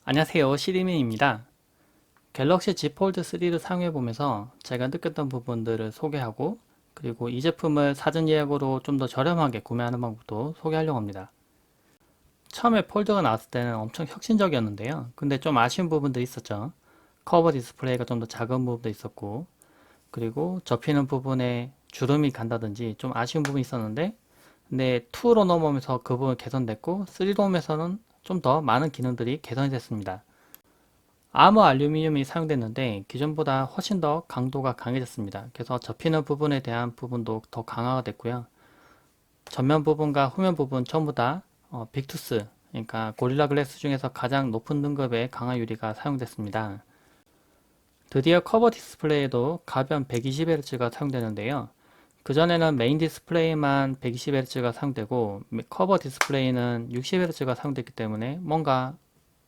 안녕하세요, 시리민입니다. 갤럭시 Z 폴드 3를 사용해보면서 제가 느꼈던 부분들을 소개하고, 그리고 이 제품을 사전 예약으로 좀 더 저렴하게 구매하는 방법도 소개하려고 합니다. 처음에 폴드가 나왔을 때는 엄청 혁신적이었는데요. 근데 좀 아쉬운 부분들이 있었죠. 커버 디스플레이가 좀 더 작은 부분도 있었고, 그리고 접히는 부분에 주름이 간다든지 좀 아쉬운 부분이 있었는데, 근데 2로 넘어오면서 그 부분 개선됐고, 3로 오면서는 좀 더 많은 기능들이 개선이 됐습니다. 아머 알루미늄이 사용됐는데 기존보다 훨씬 더 강도가 강해졌습니다. 그래서 접히는 부분에 대한 부분도 더 강화가 됐고요. 전면 부분과 후면 부분 전부 다 빅투스, 그러니까 고릴라 글래스 중에서 가장 높은 등급의 강화 유리가 사용됐습니다. 드디어 커버 디스플레이에도 가변 120Hz가 사용되는데요. 그전에는 메인 디스플레이만 120Hz가 사용되고 커버 디스플레이는 60Hz가 사용됐기 때문에 뭔가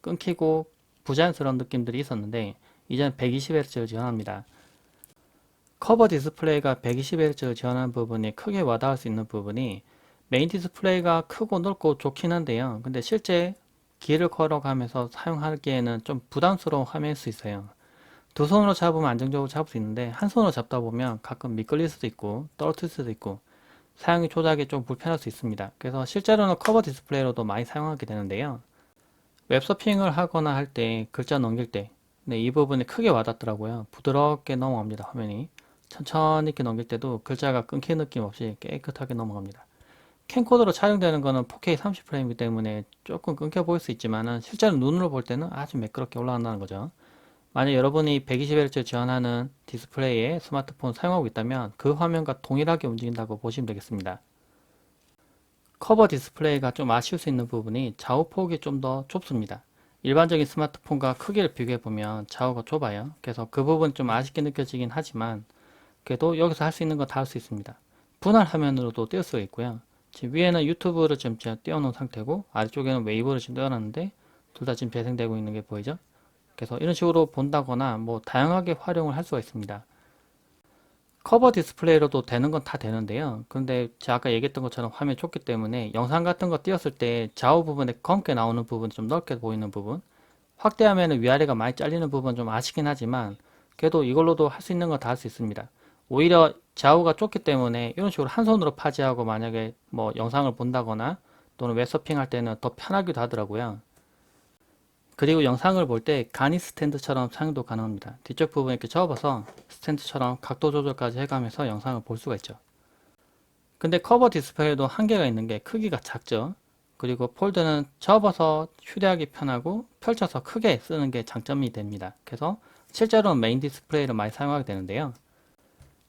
끊기고 부자연스러운 느낌들이 있었는데 이제는 120Hz를 지원합니다. 커버 디스플레이가 120Hz를 지원하는 부분이 크게 와닿을 수 있는 부분이 메인 디스플레이가 크고 넓고 좋긴 한데요. 근데 실제 길을 걸어가면서 사용하기에는 좀 부담스러운 화면일 수 있어요. 두 손으로 잡으면 안정적으로 잡을 수 있는데 한 손으로 잡다 보면 가끔 미끌릴 수도 있고 떨어뜨릴 수도 있고 사용이 조작이 좀 불편할 수 있습니다. 그래서 실제로는 커버 디스플레이로도 많이 사용하게 되는데요. 웹서핑을 하거나 할 때 글자 넘길 때 네, 이 부분이 크게 와닿더라고요. 부드럽게 넘어갑니다. 화면이 천천히 이렇게 넘길 때도 글자가 끊기는 느낌 없이 깨끗하게 넘어갑니다. 캠코더로 촬영되는 거는 4K 30프레임이기 때문에 조금 끊겨 보일 수 있지만 실제로 눈으로 볼 때는 아주 매끄럽게 올라간다는 거죠. 만약 여러분이 120Hz 지원하는 디스플레이에 스마트폰 사용하고 있다면 그 화면과 동일하게 움직인다고 보시면 되겠습니다. 커버 디스플레이가 좀 아쉬울 수 있는 부분이 좌우폭이 좀 더 좁습니다. 일반적인 스마트폰과 크기를 비교해 보면 좌우가 좁아요. 그래서 그 부분 좀 아쉽게 느껴지긴 하지만 그래도 여기서 할 수 있는 거 다 할 수 있습니다. 분할 화면으로도 띄울 수가 있고요. 지금 위에는 유튜브를 지금 제가 띄워놓은 상태고 아래쪽에는 웨이브를 지금 띄워놨는데 둘 다 지금 재생되고 있는 게 보이죠? 그래서 이런 식으로 본다거나 뭐 다양하게 활용을 할 수가 있습니다. 커버 디스플레이로도 되는 건 다 되는데요. 그런데 제가 아까 얘기했던 것처럼 화면이 좁기 때문에 영상 같은 거 띄웠을 때 좌우 부분에 검게 나오는 부분, 좀 넓게 보이는 부분, 확대하면 위아래가 많이 잘리는 부분 좀 아쉽긴 하지만 그래도 이걸로도 할 수 있는 건 다 할 수 있습니다. 오히려 좌우가 좁기 때문에 이런 식으로 한 손으로 파지하고 만약에 뭐 영상을 본다거나 또는 웹서핑 할 때는 더 편하기도 하더라고요. 그리고 영상을 볼 때 간이 스탠드처럼 사용도 가능합니다. 뒤쪽 부분 이렇게 접어서 스탠드처럼 각도 조절까지 해가면서 영상을 볼 수가 있죠. 근데 커버 디스플레이도 한계가 있는 게 크기가 작죠. 그리고 폴드는 접어서 휴대하기 편하고 펼쳐서 크게 쓰는 게 장점이 됩니다. 그래서 실제로는 메인 디스플레이를 많이 사용하게 되는데요.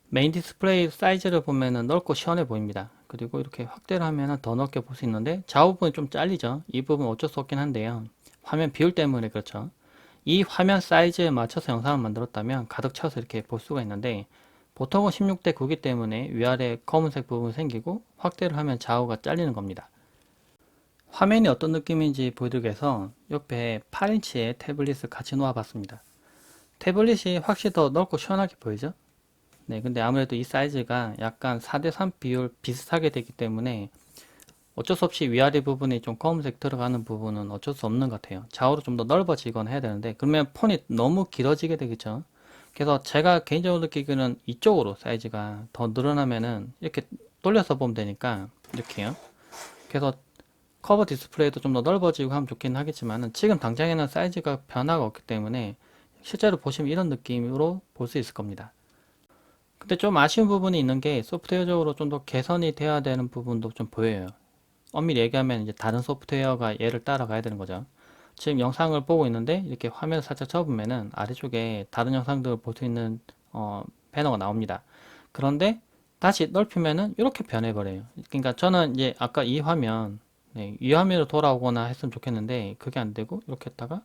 메인 디스플레이 사이즈를 보면 넓고 시원해 보입니다. 그리고 이렇게 확대를 하면 더 넓게 볼 수 있는데 좌우 부분이 좀 잘리죠. 이 부분 어쩔 수 없긴 한데요. 화면 비율 때문에 그렇죠. 이 화면 사이즈에 맞춰서 영상을 만들었다면 가득 채워서 이렇게 볼 수가 있는데 보통은 16대 9기 때문에 위아래 검은색 부분이 생기고 확대를 하면 좌우가 잘리는 겁니다. 화면이 어떤 느낌인지 보여드리기 위해서 옆에 8인치의 태블릿을 같이 놓아 봤습니다. 태블릿이 확실히 더 넓고 시원하게 보이죠? 네, 근데 아무래도 이 사이즈가 약간 4대3 비율 비슷하게 되기 때문에 어쩔 수 없이 위아래 부분이 좀 검은색 들어가는 부분은 어쩔 수 없는 것 같아요. 좌우로 좀 더 넓어지거나 해야 되는데 그러면 폰이 너무 길어지게 되겠죠. 그래서 제가 개인적으로 느끼기는 이쪽으로 사이즈가 더 늘어나면은 이렇게 돌려서 보면 되니까 이렇게요. 그래서 커버 디스플레이도 좀 더 넓어지고 하면 좋긴 하겠지만은 지금 당장에는 사이즈가 변화가 없기 때문에 실제로 보시면 이런 느낌으로 볼 수 있을 겁니다. 근데 좀 아쉬운 부분이 있는 게 소프트웨어적으로 좀 더 개선이 돼야 되는 부분도 좀 보여요. 엄밀히 얘기하면 이제 다른 소프트웨어가 얘를 따라가야 되는 거죠. 지금 영상을 보고 있는데 이렇게 화면을 살짝 접으면은 아래쪽에 다른 영상들을 볼 수 있는 배너가 나옵니다. 그런데 다시 넓히면은 이렇게 변해버려요. 그러니까 저는 이제 아까 이 화면, 네, 이 화면으로 돌아오거나 했으면 좋겠는데 그게 안 되고 이렇게 했다가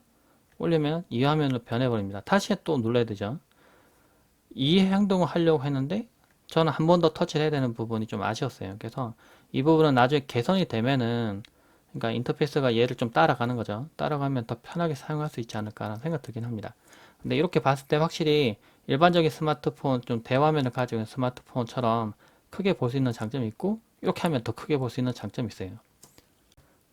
올리면 이 화면으로 변해버립니다. 다시 또 눌러야 되죠. 이 행동을 하려고 했는데 저는 한 번 더 터치를 해야 되는 부분이 좀 아쉬웠어요. 그래서 이 부분은 나중에 개선이 되면은 그러니까 인터페이스가 얘를 좀 따라가는 거죠. 따라가면 더 편하게 사용할 수 있지 않을까라는 생각 들긴 합니다. 근데 이렇게 봤을 때 확실히 일반적인 스마트폰 좀 대화면을 가지고 있는 스마트폰처럼 크게 볼 수 있는 장점이 있고 이렇게 하면 더 크게 볼 수 있는 장점이 있어요.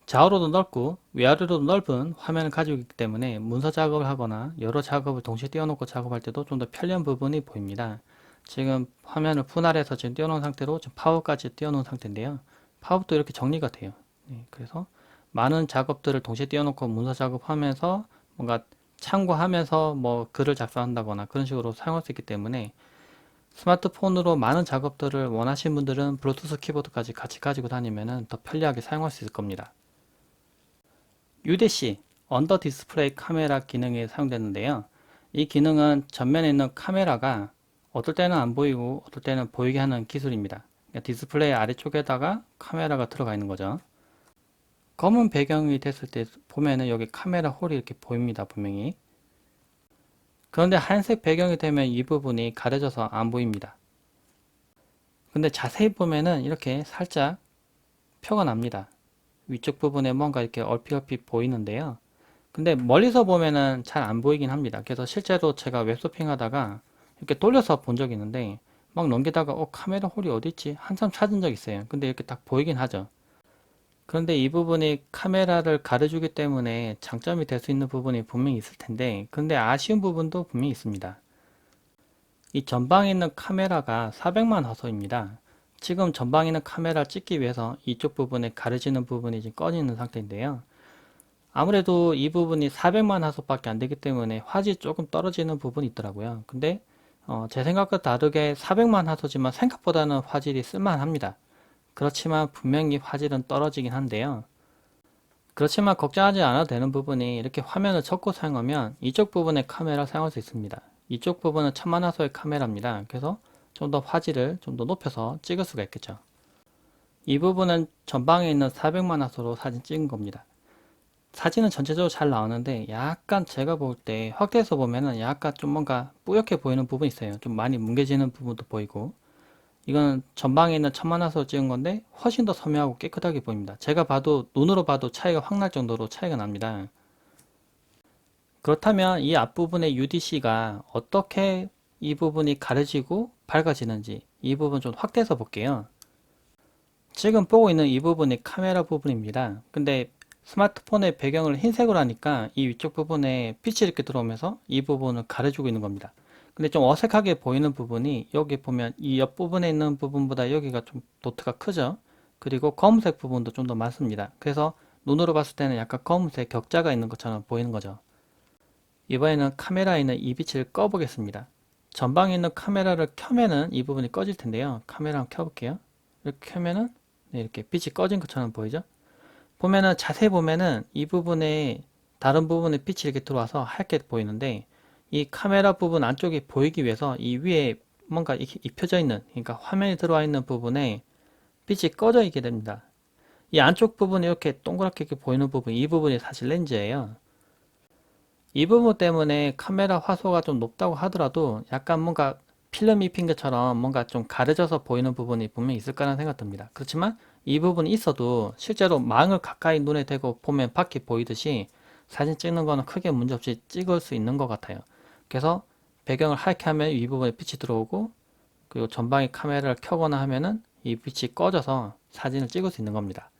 좌우로도 넓고 위아래로도 넓은 화면을 가지고 있기 때문에 문서 작업을 하거나 여러 작업을 동시에 띄워놓고 작업할 때도 좀 더 편리한 부분이 보입니다. 지금 화면을 분할해서 지금 띄워놓은 상태로 지금 파워까지 띄워놓은 상태인데요. 파워도 이렇게 정리가 돼요. 네, 그래서 많은 작업들을 동시에 띄워놓고 문서 작업하면서 뭔가 참고하면서 뭐 글을 작성한다거나 그런 식으로 사용할 수 있기 때문에 스마트폰으로 많은 작업들을 원하시는 분들은 블루투스 키보드까지 같이 가지고 다니면 더 편리하게 사용할 수 있을 겁니다. UDC, 언더 디스플레이 카메라 기능이 사용되는데요. 이 기능은 전면에 있는 카메라가 어떨 때는 안 보이고 어떨 때는 보이게 하는 기술입니다. 그러니까 디스플레이 아래쪽에다가 카메라가 들어가 있는 거죠. 검은 배경이 됐을 때 보면은 여기 카메라 홀이 이렇게 보입니다, 분명히. 그런데 하얀색 배경이 되면 이 부분이 가려져서 안 보입니다. 근데 자세히 보면은 이렇게 살짝 표가 납니다. 위쪽 부분에 뭔가 이렇게 얼핏얼핏 보이는데요. 근데 멀리서 보면은 잘 안 보이긴 합니다. 그래서 실제로 제가 웹서핑 하다가 이렇게 돌려서 본 적이 있는데 막 넘기다가 카메라 홀이 어디 있지? 한참 찾은 적 있어요. 근데 이렇게 딱 보이긴 하죠. 그런데 이 부분이 카메라를 가려주기 때문에 장점이 될 수 있는 부분이 분명히 있을 텐데 근데 아쉬운 부분도 분명히 있습니다. 이 전방에 있는 카메라가 400만 화소입니다. 지금 전방에 있는 카메라를 찍기 위해서 이쪽 부분에 가려지는 부분이 지금 꺼져 있는 상태인데요. 아무래도 이 부분이 400만 화소밖에 안 되기 때문에 화질이 조금 떨어지는 부분이 있더라고요. 근데 제 생각과 다르게 400만 화소지만 생각보다는 화질이 쓸만합니다. 그렇지만 분명히 화질은 떨어지긴 한데요. 그렇지만 걱정하지 않아도 되는 부분이 이렇게 화면을 접고 사용하면 이쪽 부분에 카메라 사용할 수 있습니다. 이쪽 부분은 1000만 화소의 카메라입니다. 그래서 좀 더 화질을 좀 더 높여서 찍을 수가 있겠죠. 이 부분은 전방에 있는 400만 화소로 사진 찍은 겁니다. 사진은 전체적으로 잘 나오는데 약간 제가 볼 때 확대해서 보면은 약간 좀 뭔가 뿌옇게 보이는 부분이 있어요. 좀 많이 뭉개지는 부분도 보이고 이건 전방에 있는 1000만 화소로 찍은 건데 훨씬 더 선명하고 깨끗하게 보입니다. 제가 봐도 눈으로 봐도 차이가 확 날 정도로 차이가 납니다. 그렇다면 이 앞부분의 UDC가 어떻게 이 부분이 가려지고 밝아지는지 이 부분 좀 확대해서 볼게요. 지금 보고 있는 이 부분이 카메라 부분입니다. 근데 스마트폰의 배경을 흰색으로 하니까 이 위쪽 부분에 빛이 이렇게 들어오면서 이 부분을 가려주고 있는 겁니다. 근데 좀 어색하게 보이는 부분이 여기 보면 이 옆부분에 있는 부분보다 여기가 좀 도트가 크죠. 그리고 검은색 부분도 좀 더 많습니다. 그래서 눈으로 봤을 때는 약간 검은색 격자가 있는 것처럼 보이는 거죠. 이번에는 카메라에 있는 이 빛을 꺼 보겠습니다. 전방에 있는 카메라를 켜면은 이 부분이 꺼질 텐데요. 카메라 한번 켜볼게요. 이렇게 켜면은 네, 이렇게 빛이 꺼진 것처럼 보이죠? 보면은 자세히 보면은 이 부분에 다른 부분에 빛이 이렇게 들어와서 하얗게 보이는데 이 카메라 부분 안쪽이 보이기 위해서 이 위에 뭔가 이렇게 입혀져 있는 그러니까 화면이 들어와 있는 부분에 빛이 꺼져 있게 됩니다. 이 안쪽 부분이 이렇게 동그랗게 이렇게 보이는 부분 이 부분이 사실 렌즈예요. 이 부분 때문에 카메라 화소가 좀 높다고 하더라도 약간 뭔가 필름 입힌 것처럼 뭔가 좀 가려져서 보이는 부분이 분명히 있을 거라는 생각 듭니다. 그렇지만 이 부분이 있어도 실제로 망을 가까이 눈에 대고 보면 밖이 보이듯이 사진 찍는 거는 크게 문제없이 찍을 수 있는 것 같아요. 그래서 배경을 하얗게 하면 이 부분에 빛이 들어오고 그리고 전방에 카메라를 켜거나 하면은 이 빛이 꺼져서 사진을 찍을 수 있는 겁니다.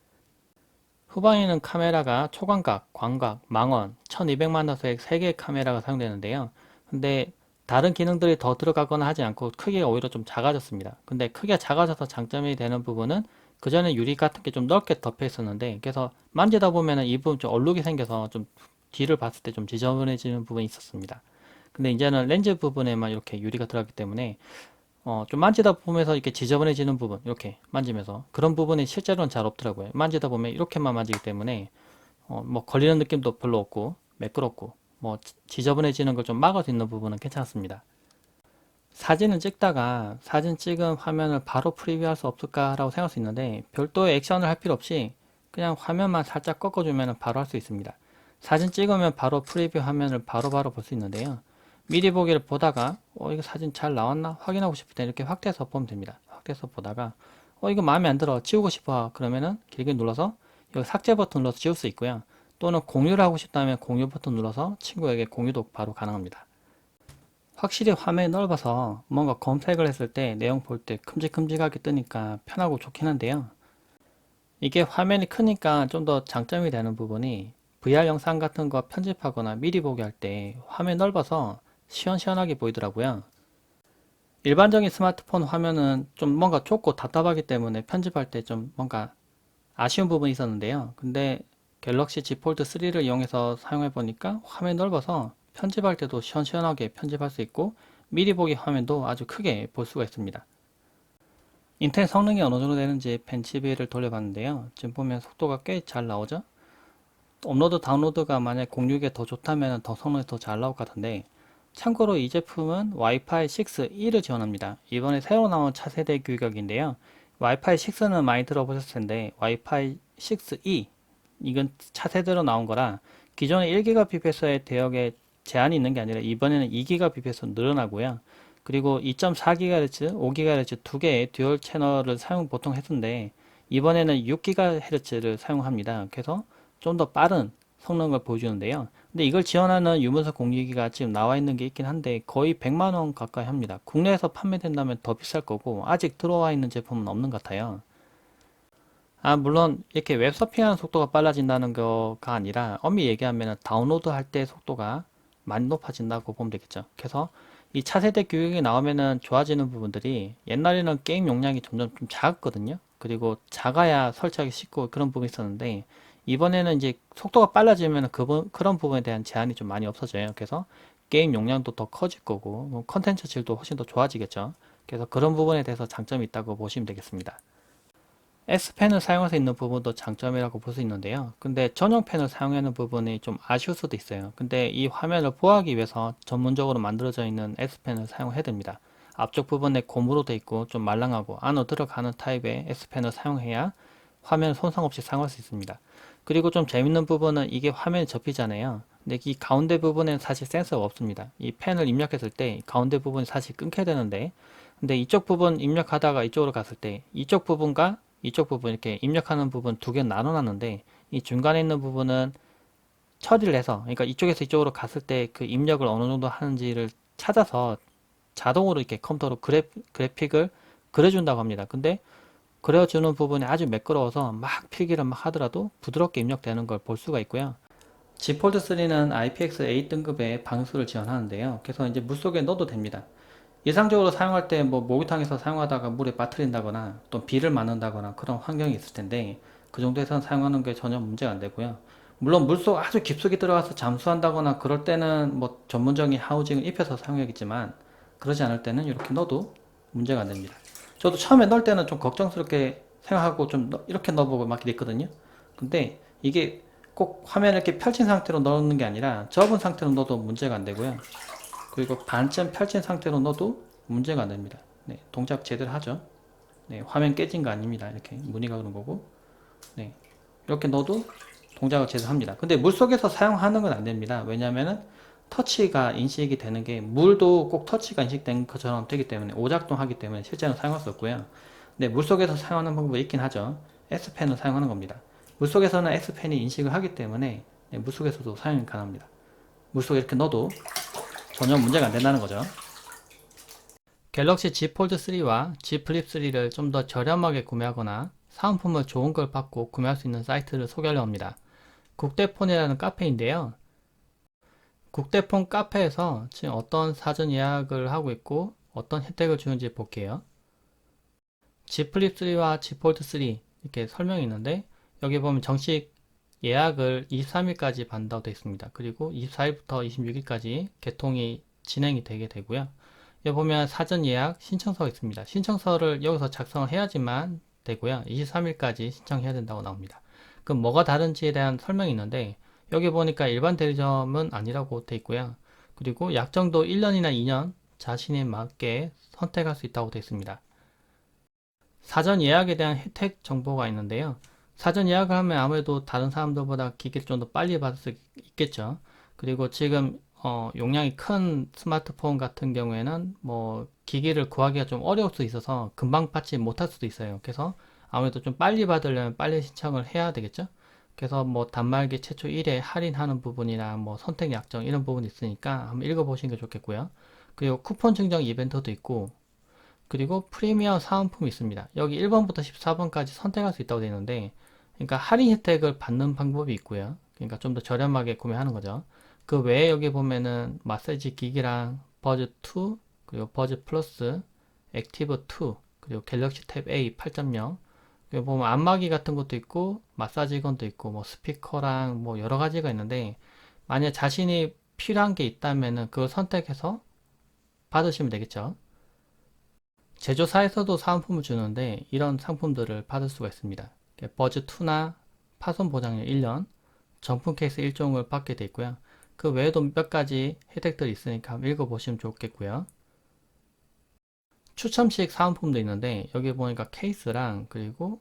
후방에는 카메라가 초광각, 광각, 망원, 1200만 화소의 3개의 카메라가 사용되는데요. 근데 다른 기능들이 더 들어가거나 하지 않고 크기가 오히려 좀 작아졌습니다. 근데 크기가 작아져서 장점이 되는 부분은 그전에 유리 같은 게 좀 넓게 덮여 있었는데 그래서 만지다 보면은 이 부분 좀 얼룩이 생겨서 좀 뒤를 봤을 때 좀 지저분해지는 부분이 있었습니다. 근데 이제는 렌즈 부분에만 이렇게 유리가 들어갔기 때문에 좀 만지다 보면서 이렇게 지저분해지는 부분, 이렇게 만지면서 그런 부분이 실제로는 잘 없더라고요. 만지다 보면 이렇게만 만지기 때문에 뭐 걸리는 느낌도 별로 없고 매끄럽고 뭐 지저분해지는 걸 좀 막을 수 있는 부분은 괜찮습니다. 사진을 찍다가 사진 찍은 화면을 바로 프리뷰할 수 없을까라고 생각할 수 있는데 별도의 액션을 할 필요 없이 그냥 화면만 살짝 꺾어주면 바로 할 수 있습니다. 사진 찍으면 바로 프리뷰 화면을 바로바로 볼 수 있는데요. 미리 보기를 보다가 이거 사진 잘 나왔나 확인하고 싶을 때 이렇게 확대해서 보면 됩니다. 확대해서 보다가 이거 마음에 안 들어 지우고 싶어 그러면은 길게 눌러서 여기 삭제 버튼 눌러서 지울 수 있고요. 또는 공유를 하고 싶다면 공유 버튼 눌러서 친구에게 공유도 바로 가능합니다. 확실히 화면이 넓어서 뭔가 검색을 했을 때 내용 볼 때 큼직큼직하게 뜨니까 편하고 좋긴 한데요. 이게 화면이 크니까 좀 더 장점이 되는 부분이 VR 영상 같은 거 편집하거나 미리 보기 할 때 화면이 넓어서 시원시원하게 보이더라고요. 일반적인 스마트폰 화면은 좀 뭔가 좁고 답답하기 때문에 편집할 때 좀 뭔가 아쉬운 부분이 있었는데요. 근데 갤럭시 Z 폴드 3를 이용해서 사용해 보니까 화면이 넓어서 편집할 때도 시원시원하게 편집할 수 있고 미리 보기 화면도 아주 크게 볼 수가 있습니다. 인텔 성능이 어느 정도 되는지 벤치비를 돌려봤는데요. 지금 보면 속도가 꽤 잘 나오죠? 업로드 다운로드가 만약 06에 더 좋다면 더 성능이 더 잘 나올 것 같은데, 참고로 이 제품은 와이파이 6E를 지원합니다. 이번에 새로 나온 차세대 규격인데요. 와이파이 6는 많이 들어보셨을 텐데 와이파이 6E 이건 차세대로 나온 거라 기존의 1GBps의 대역에 제한이 있는 게 아니라 이번에는 2GBps로 늘어나고요. 그리고 2.4GHz, 5GHz 두 개의 듀얼 채널을 사용 보통 했는데 이번에는 6GHz를 사용합니다. 그래서 좀 더 빠른 성능을 보여주는데요. 근데 이걸 지원하는 유무선 공유기가 지금 나와 있는 게 있긴 한데 거의 100만 원 가까이 합니다. 국내에서 판매된다면 더 비쌀 거고 아직 들어와 있는 제품은 없는 것 같아요. 물론 이렇게 웹서핑하는 속도가 빨라진다는 거가 아니라 엄밀히 얘기하면 다운로드 할 때 속도가 많이 높아진다고 보면 되겠죠. 그래서 이 차세대 규격이 나오면은 좋아지는 부분들이 옛날에는 게임 용량이 점점 좀 작았거든요. 그리고 작아야 설치하기 쉽고 그런 부분이 있었는데 이번에는 이제 속도가 빨라지면 그런 부분에 대한 제한이 좀 많이 없어져요. 그래서 게임 용량도 더 커질 거고 뭐 컨텐츠 질도 훨씬 더 좋아지겠죠. 그래서 그런 부분에 대해서 장점이 있다고 보시면 되겠습니다. S펜을 사용할 수 있는 부분도 장점이라고 볼 수 있는데요. 근데 전용 펜을 사용하는 부분이 좀 아쉬울 수도 있어요. 근데 이 화면을 보호하기 위해서 전문적으로 만들어져 있는 S펜을 사용해야 됩니다. 앞쪽 부분에 고무로 되어 있고 좀 말랑하고 안으로 들어가는 타입의 S펜을 사용해야 화면 손상 없이 사용할 수 있습니다. 그리고 좀 재밌는 부분은 이게 화면이 접히잖아요. 근데 이 가운데 부분에는 사실 센서가 없습니다. 이 펜을 입력했을 때 가운데 부분이 사실 끊겨야 되는데 근데 이쪽 부분 입력하다가 이쪽으로 갔을 때 이쪽 부분과 이쪽 부분 이렇게 입력하는 부분 두 개 나눠놨는데 이 중간에 있는 부분은 처리를 해서 그러니까 이쪽에서 이쪽으로 갔을 때 그 입력을 어느 정도 하는지를 찾아서 자동으로 이렇게 컴퓨터로 그래픽을 그려준다고 합니다. 근데 그려주는 부분이 아주 매끄러워서 막 필기를 막 하더라도 부드럽게 입력되는 걸 볼 수가 있고요. G 폴드 3는 IPX8 등급의 방수를 지원하는데요. 그래서 이제 물속에 넣어도 됩니다. 일상적으로 사용할 때 뭐 목욕탕에서 사용하다가 물에 빠뜨린다거나 또 비를 맞는다거나 그런 환경이 있을 텐데 그 정도에서는 사용하는 게 전혀 문제가 안 되고요. 물론 물속 아주 깊숙이 들어가서 잠수한다거나 그럴 때는 뭐 전문적인 하우징을 입혀서 사용해야겠지만 그러지 않을 때는 이렇게 넣어도 문제가 안 됩니다. 저도 처음에 넣을 때는 좀 걱정스럽게 생각하고 좀 이렇게 넣어보고 막 이랬거든요. 근데 이게 꼭 화면을 이렇게 펼친 상태로 넣는 게 아니라 접은 상태로 넣어도 문제가 안 되고요. 그리고 반쯤 펼친 상태로 넣어도 문제가 안 됩니다. 네, 동작 제대로 하죠. 네, 화면 깨진 거 아닙니다. 이렇게 무늬가 그런 거고. 네, 이렇게 넣어도 동작을 제대로 합니다. 근데 물속에서 사용하는 건 안 됩니다. 왜냐면은 터치가 인식이 되는 게 물도 꼭 터치가 인식된 것처럼 되기 때문에 오작동하기 때문에 실제로 사용할 수 없고요. 네, 물속에서 사용하는 방법이 있긴 하죠. S펜을 사용하는 겁니다. 물속에서는 S펜이 인식을 하기 때문에 네, 물속에서도 사용이 가능합니다. 물속에 이렇게 넣어도 전혀 문제가 안 된다는 거죠. 갤럭시 Z 폴드 3와 Z 플립 3를 좀 더 저렴하게 구매하거나 사은품을 좋은 걸 받고 구매할 수 있는 사이트를 소개하려 합니다. 국대폰이라는 카페인데요. 국대폰 카페에서 지금 어떤 사전 예약을 하고 있고 어떤 혜택을 주는지 볼게요. Z 플립 3와 Z 폴드 3 이렇게 설명이 있는데 여기 보면 정식 예약을 23일까지 받는다고 되어 있습니다. 그리고 24일부터 26일까지 개통이 진행이 되게 되고요. 여기 보면 사전 예약 신청서가 있습니다. 신청서를 여기서 작성을 해야지만 되고요. 23일까지 신청해야 된다고 나옵니다. 그럼 뭐가 다른지에 대한 설명이 있는데 여기 보니까 일반 대리점은 아니라고 되어 있고요. 그리고 약정도 1년이나 2년 자신에 맞게 선택할 수 있다고 되어 있습니다. 사전 예약에 대한 혜택 정보가 있는데요. 사전 예약을 하면 아무래도 다른 사람들보다 기기를 좀 더 빨리 받을 수 있겠죠. 그리고 지금 용량이 큰 스마트폰 같은 경우에는 뭐 기기를 구하기가 좀 어려울 수 있어서 금방 받지 못할 수도 있어요. 그래서 아무래도 좀 빨리 받으려면 빨리 신청을 해야 되겠죠. 그래서 뭐 단말기 최초 1회 할인하는 부분이나 뭐 선택 약정 이런 부분이 있으니까 한번 읽어보시는 게 좋겠고요. 그리고 쿠폰 증정 이벤트도 있고 그리고 프리미엄 사은품이 있습니다. 여기 1번부터 14번까지 선택할 수 있다고 되어 있는데 그러니까 할인 혜택을 받는 방법이 있고요. 그러니까 좀 더 저렴하게 구매하는 거죠. 그 외에 여기 보면은 마사지 기기랑 버즈 2, 그리고 버즈 플러스, 액티브 2, 그리고 갤럭시 탭 A 8.0, 여기 보면 안마기 같은 것도 있고 마사지건도 있고 뭐 스피커랑 뭐 여러 가지가 있는데, 만약 자신이 필요한 게 있다면은 그걸 선택해서 받으시면 되겠죠. 제조사에서도 사은품을 주는데 이런 상품들을 받을 수가 있습니다. 버즈2나 파손 보장료 1년, 정품 케이스 1종을 받게 되어 있고요. 그 외에도 몇 가지 혜택들이 있으니까 한번 읽어보시면 좋겠고요. 추첨식 사은품도 있는데 여기 보니까 케이스랑, 그리고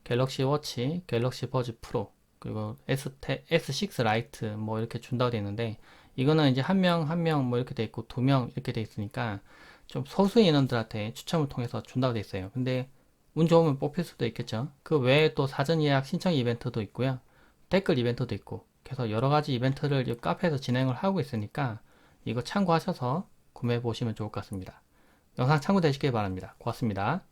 갤럭시 워치, 갤럭시 버즈 프로, 그리고 S6 라이트 뭐 이렇게 준다고 되어 있는데, 이거는 이제 한 명 한 명 뭐 이렇게 돼 있고 두 명 이렇게 돼 있으니까 좀 소수 인원들한테 추첨을 통해서 준다고 돼 있어요. 근데 운 좋으면 뽑힐 수도 있겠죠. 그 외에 또 사전 예약 신청 이벤트도 있고요. 댓글 이벤트도 있고, 그래서 여러 가지 이벤트를 이 카페에서 진행을 하고 있으니까 이거 참고하셔서 구매해 보시면 좋을 것 같습니다. 영상 참고되시길 바랍니다. 고맙습니다.